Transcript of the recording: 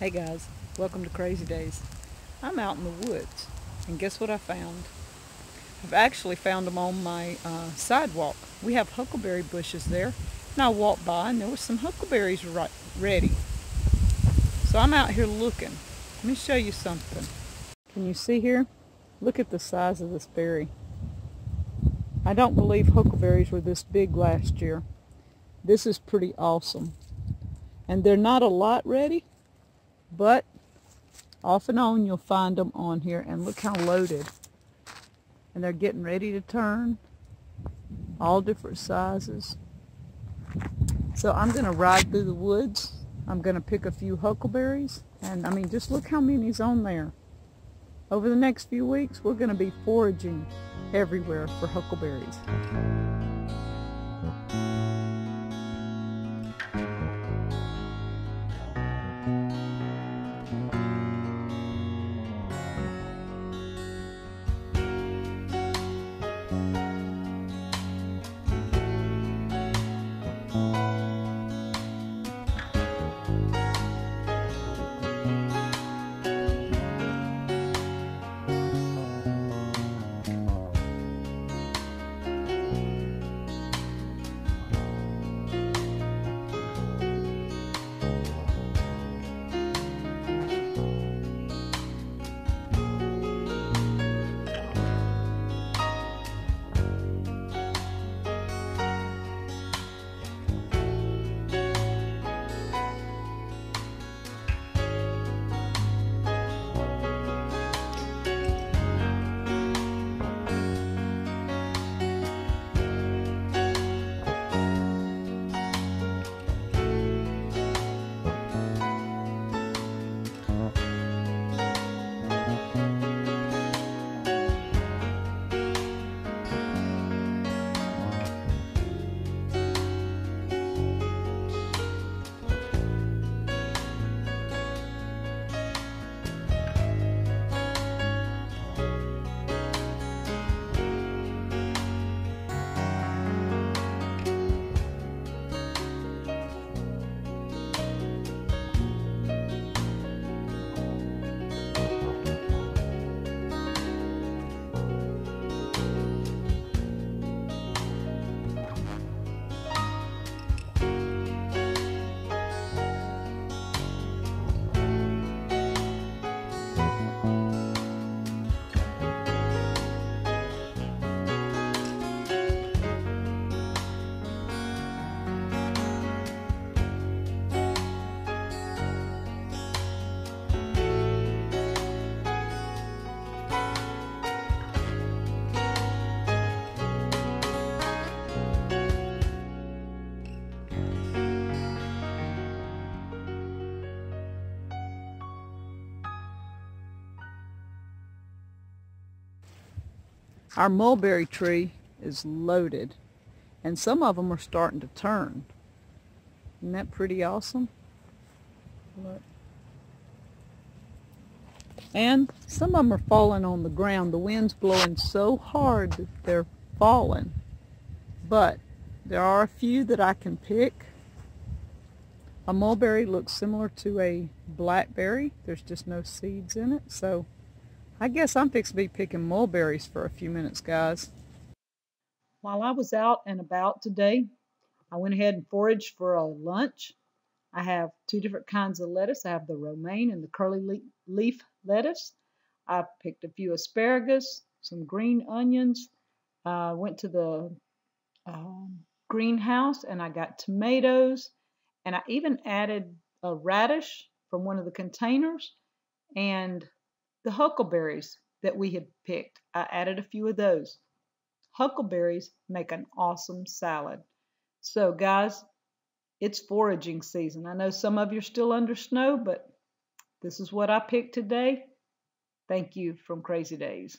Hey guys, welcome to Crazy Days. I'm out in the woods, and guess what I found? I've actually found them on my sidewalk. We have huckleberry bushes there, and I walked by and there was some huckleberries ready. So I'm out here looking. Let me show you something. Can you see here? Look at the size of this berry. I don't believe huckleberries were this big last year. This is pretty awesome. And they're not a lot ready, but off and on you'll find them on here, and look how loaded. And they're getting ready to turn, all different sizes. So I'm going to ride through the woods. I'm going to pick a few huckleberries, and I mean, just look how many's on there. Over the next few weeks we're going to be foraging everywhere for huckleberries. Our mulberry tree is loaded, and some of them are starting to turn. Isn't that pretty awesome? Look. And some of them are falling on the ground. The wind's blowing so hard that they're falling. But there are a few that I can pick. A mulberry looks similar to a blackberry. There's just no seeds in it, so I guess I'm fixing to be picking mulberries for a few minutes, guys. While I was out and about today, I went ahead and foraged for a lunch. I have two different kinds of lettuce. I have the romaine and the curly leaf lettuce. I picked a few asparagus, some green onions. Went to the greenhouse and I got tomatoes. And I even added a radish from one of the containers, and the huckleberries that we had picked. I added a few of those. Huckleberries make an awesome salad. So guys, it's foraging season. I know some of you are still under snow, but this is what I picked today. Thank you from Crazy Days.